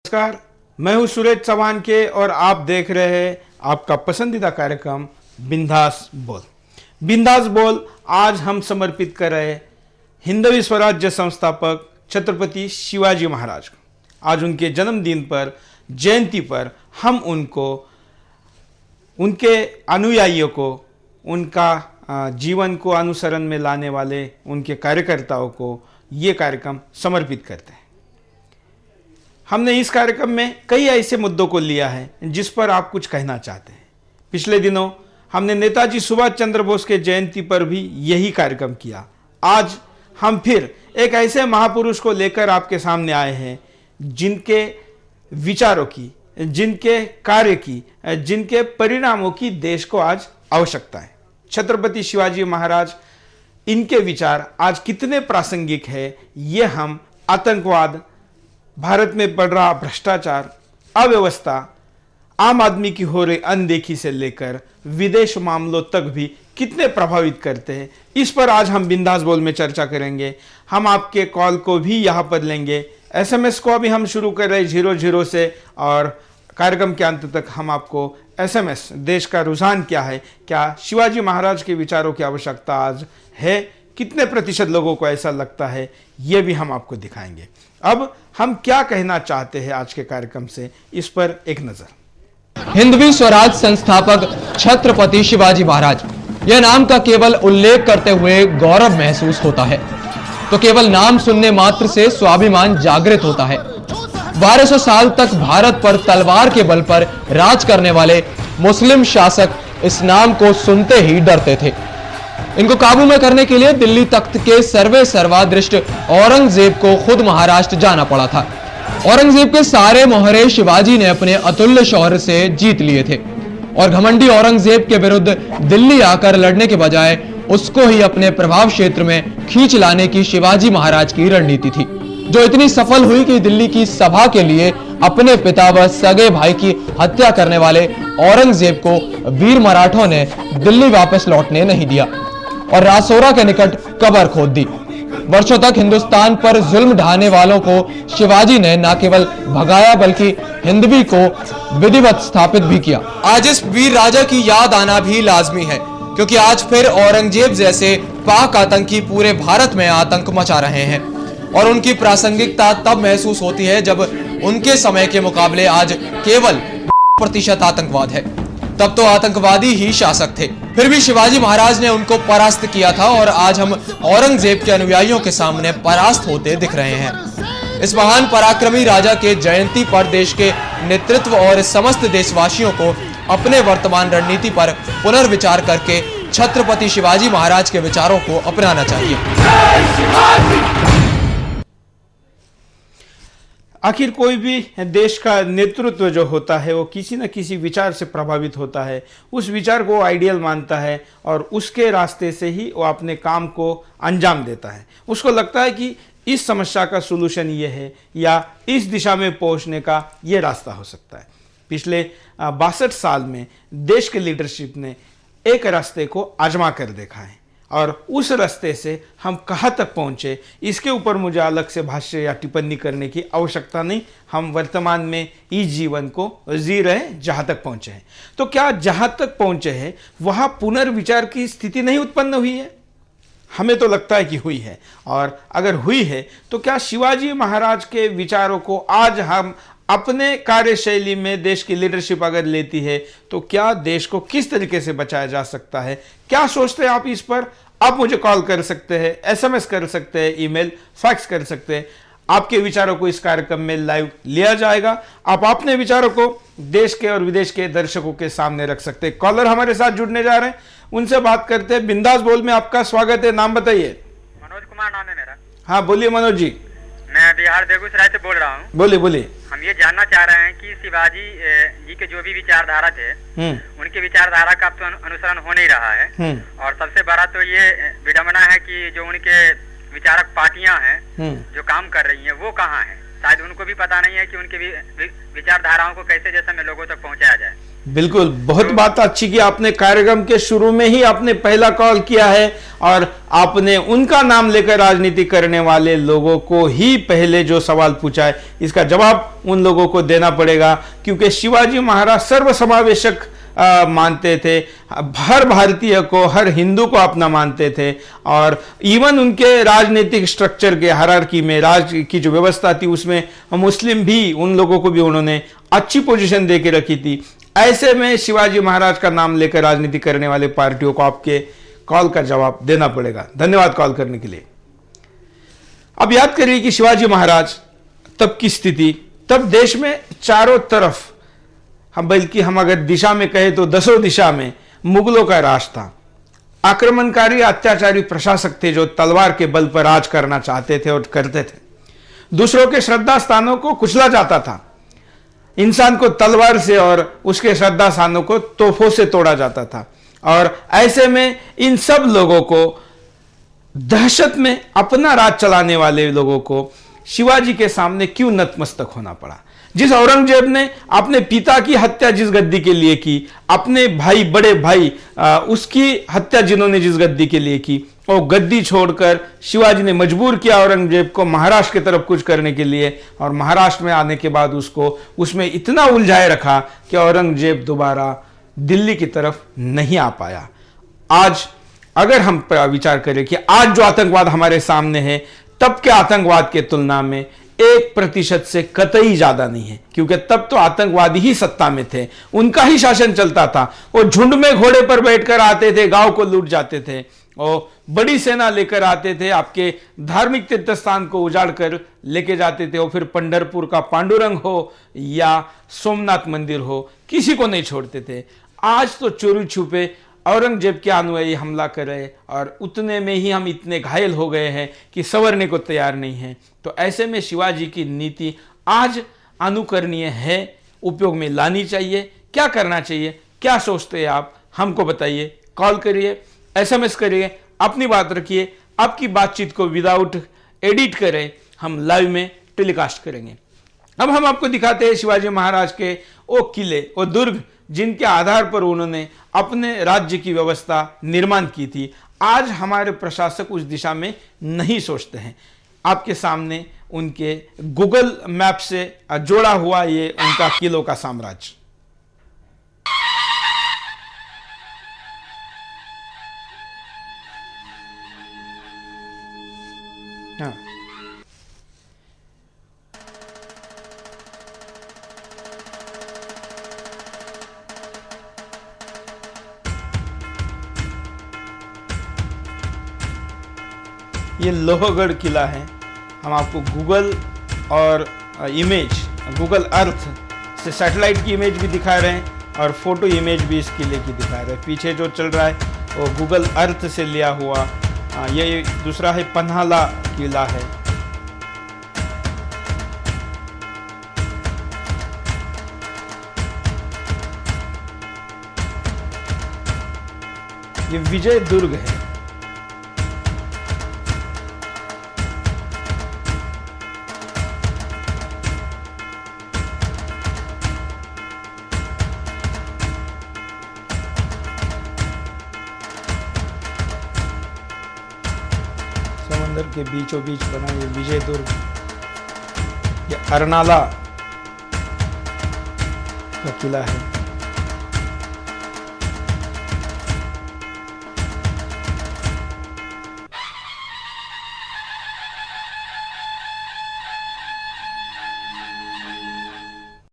नमस्कार, मैं हूं सुरेश चौहान के और आप देख रहे हैं आपका पसंदीदा कार्यक्रम बिंदास बोल। बिंदास बोल आज हम समर्पित कर रहे हैं हिंदवी स्वराज्य संस्थापक छत्रपति शिवाजी महाराज को। आज उनके जन्मदिन पर, जयंती पर हम उनको, उनके अनुयायियों को, उनका जीवन को अनुसरण में लाने वाले उनके कार्यकर्ताओं को ये कार्यक्रम समर्पित करते हैं। हमने इस कार्यक्रम में कई ऐसे मुद्दों को लिया है जिस पर आप कुछ कहना चाहते हैं। पिछले दिनों हमने नेताजी सुभाष चंद्र बोस के जयंती पर भी यही कार्यक्रम किया। आज हम फिर एक ऐसे महापुरुष को लेकर आपके सामने आए हैं जिनके विचारों की, जिनके कार्य की, जिनके परिणामों की देश को आज आवश्यकता है। छत्रपति शिवाजी महाराज, इनके विचार आज कितने प्रासंगिक है ये हम आतंकवाद, भारत में बढ़ रहा भ्रष्टाचार, अव्यवस्था, आम आदमी की हो रही अनदेखी से लेकर विदेश मामलों तक भी कितने प्रभावित करते हैं, इस पर आज हम बिंदास बोल में चर्चा करेंगे। हम आपके कॉल को भी यहाँ पर लेंगे। SMS को अभी हम शुरू कर रहे 00 से और कार्यक्रम के अंत तक हम आपको SMS, देश का रुझान क्या है, क्या शिवाजी महाराज के विचारों की आवश्यकता आज है, कितने प्रतिशत लोगों को ऐसा लगता है, ये भी हम आपको दिखाएंगे। अब हम क्या कहना चाहते हैं आज के कार्यक्रम से, इस पर एक नजर। हिंदवी स्वराज संस्थापक छत्रपति शिवाजी महाराज, यह नाम का केवल उल्लेख करते हुए गौरव महसूस होता है, तो केवल नाम सुनने मात्र से स्वाभिमान जागृत होता है। 1200 साल तक भारत पर तलवार के बल पर राज करने वाले मुस्लिम शासक इस नाम को सुनते ही डरते थे। इनको काबू में करने के लिए दिल्ली तख्त के सर्वे सर्वादृष्ट औरंगजेब को खुद महाराष्ट्र जाना पड़ा था। औरंगजेब के सारे मोहरे शिवाजी ने अपने अतुल्य शौर्य से जीत लिए थे और घमंडी औरंगजेब के विरुद्ध दिल्ली आकर लड़ने के बजाय उसको ही अपने प्रभाव क्षेत्र में खींच लाने की शिवाजी महाराज की रणनीति थी, जो इतनी सफल हुई कि दिल्ली की सभा के लिए अपने पिता व सगे भाई की हत्या करने वाले औरंगजेब को वीर मराठों ने दिल्ली वापस लौटने नहीं दिया और रासोरा के निकट कब्र खोद दी। वर्षों तक हिंदुस्तान पर जुल्म ढाने वालों को शिवाजी ने न केवल भगाया बल्कि हिंदवी को विधिवत स्थापित भी किया। आज इस वीर राजा की याद आना भी लाजमी है, क्योंकि आज फिर औरंगजेब जैसे पाक आतंकी पूरे भारत में आतंक मचा रहे हैं और उनकी प्रासंगिकता तब महसूस होती है जब उनके समय के मुकाबले आज केवल 2% आतंकवाद है। तब तो आतंकवादी ही शासक थे, फिर भी शिवाजी महाराज ने उनको परास्त किया था और आज हम औरंगजेब के अनुयायियों के सामने परास्त होते दिख रहे हैं। इस महान पराक्रमी राजा के जयंती पर देश के नेतृत्व और समस्त देशवासियों को अपने वर्तमान रणनीति पर पुनर्विचार करके छत्रपति शिवाजी महाराज के विचारों को अपनाना चाहिए। आखिर कोई भी देश का नेतृत्व जो होता है वो किसी न किसी विचार से प्रभावित होता है, उस विचार को आइडियल मानता है और उसके रास्ते से ही वो अपने काम को अंजाम देता है। उसको लगता है कि इस समस्या का सोल्यूशन ये है या इस दिशा में पहुंचने का ये रास्ता हो सकता है। पिछले 62 साल में देश के लीडरशिप ने एक रास्ते को आजमा कर देखा है और उस रास्ते से हम कहाँ तक पहुँचे, इसके ऊपर मुझे अलग से भाष्य या टिप्पणी करने की आवश्यकता नहीं। हम वर्तमान में इस जीवन को जी रहे हैं जहाँ तक पहुँचे हैं। तो क्या जहाँ तक पहुँचे हैं वहाँ पुनर्विचार की स्थिति नहीं उत्पन्न हुई है? हमें तो लगता है कि हुई है, और अगर हुई है तो क्या शिवाजी महाराज के विचारों को आज हम अपने कार्यशैली में देश की लीडरशिप अगर लेती है तो क्या देश को किस तरीके से बचाया जा सकता है? क्या सोचते हैं आप इस पर? आप मुझे कॉल कर सकते हैं, SMS कर सकते हैं, ईमेल, फैक्स कर सकते हैं। आपके विचारों को इस कार्यक्रम में लाइव लिया जाएगा। आप अपने विचारों को देश के और विदेश के दर्शकों के सामने रख सकते हैं। कॉलर हमारे साथ जुड़ने जा रहे हैं, उनसे बात करते हैं। बिंदास बोल में आपका स्वागत है। नाम बताइए। मनोज कुमार नाम है मेरा। हाँ बोलिए मनोज जी। मैं बिहार बेगूसराय से बोल रहा हूँ। बोलिए बोलिए। हम ये जानना चाह रहे हैं कि शिवाजी जी के जो भी विचारधारा थे उनकी विचारधारा का तो अनुसरण हो नहीं रहा है, और सबसे बड़ा तो ये विडंबना है कि जो उनके विचारक पार्टियां हैं जो काम कर रही हैं वो कहाँ हैं। शायद उनको भी पता नहीं है कि उनके विचारधाराओं को कैसे जैसे में लोगों तक पहुँचाया जाए। बिल्कुल, बहुत बात अच्छी की आपने। कार्यक्रम के शुरू में ही आपने पहला कॉल किया है और आपने उनका नाम लेकर राजनीति करने वाले लोगों को ही पहले जो सवाल पूछा है, इसका जवाब उन लोगों को देना पड़ेगा, क्योंकि शिवाजी महाराज सर्वसमावेशक मानते थे, हर भारतीय को, हर हिंदू को अपना मानते थे। और इवन उनके राजनीतिक स्ट्रक्चर के हायरार्की में, राज की जो व्यवस्था थी उसमें मुस्लिम भी, उन लोगों को भी उन्होंने अच्छी पोजीशन दे के रखी थी। ऐसे में शिवाजी महाराज का नाम लेकर राजनीति करने वाले पार्टियों को आपके कॉल का जवाब देना पड़ेगा। धन्यवाद कॉल करने के लिए। अब याद करिए कि शिवाजी महाराज तब की स्थिति, तब देश में चारों तरफ, बल्कि हम अगर दिशा में कहें तो दसों दिशा में मुगलों का राज था। आक्रमणकारी अत्याचारी प्रशासक थे जो तलवार के बल पर राज करना चाहते थे और करते थे। दूसरों के श्रद्धा स्थानों को कुचला जाता था। इंसान को तलवार से और उसके श्रद्धा स्थानों को तोपों से तोड़ा जाता था। और ऐसे में इन सब लोगों को, दहशत में अपना राज चलाने वाले लोगों को शिवाजी के सामने क्यों नतमस्तक होना पड़ा? जिस औरंगजेब ने अपने पिता की हत्या जिस गद्दी के लिए की, अपने भाई, बड़े भाई, उसकी हत्या जिन्होंने जिस गद्दी के लिए की, वो गद्दी छोड़कर शिवाजी ने मजबूर किया औरंगजेब को महाराष्ट्र की तरफ कुछ करने के लिए। और महाराष्ट्र में आने के बाद उसको उसमें इतना उलझाए रखा कि औरंगजेब दोबारा दिल्ली की तरफ नहीं आ पाया। आज अगर हम विचार करें कि आज जो आतंकवाद हमारे सामने है, तब के आतंकवाद के तुलना में 1% से कतई ज्यादा नहीं है, क्योंकि तब तो आतंकवादी ही सत्ता में थे, उनका ही शासन चलता था। वो झुंड में घोड़े पर बैठकर आते थे, गांव को लूट जाते थे, और बड़ी सेना लेकर आते थे, आपके धार्मिक तीर्थ स्थान को उजाड़ कर लेके जाते थे। और फिर पंढरपुर का पांडुरंग हो या सोमनाथ मंदिर हो, किसी को नहीं छोड़ते थे। आज तो चोरी छुपे औरंगजेब के अनुयायी हमला कर रहे, और उतने में ही हम इतने घायल हो गए हैं कि संवरने को तैयार नहीं है। तो ऐसे में शिवाजी की नीति आज अनुकरणीय है, उपयोग में लानी चाहिए। क्या करना चाहिए, क्या सोचते हैं आप, हमको बताइए। कॉल करिए, SMS करिए, अपनी बात रखिए। आपकी बातचीत को विदाउट एडिट करें, हम लाइव में टेलीकास्ट करेंगे। अब हम आपको दिखाते हैं शिवाजी महाराज के वो किले, वो दुर्ग, जिनके आधार पर उन्होंने अपने राज्य की व्यवस्था निर्माण की थी। आज हमारे प्रशासक उस दिशा में नहीं सोचते हैं। आपके सामने उनके गूगल मैप से जोड़ा हुआ ये उनका किलों का साम्राज्य। हाँ, ये लोहगढ़ किला है। हम आपको गूगल और इमेज, गूगल अर्थ से सैटेलाइट की इमेज भी दिखा रहे हैं और फोटो इमेज भी इस किले की दिखा रहे हैं। पीछे जो चल रहा है वो गूगल अर्थ से लिया हुआ। ये दूसरा है पन्हाला किला है। ये विजय दुर्ग है। समंदर के बीचों बीच बना ये विजय दुर्ग, ये अरनाला का किला है।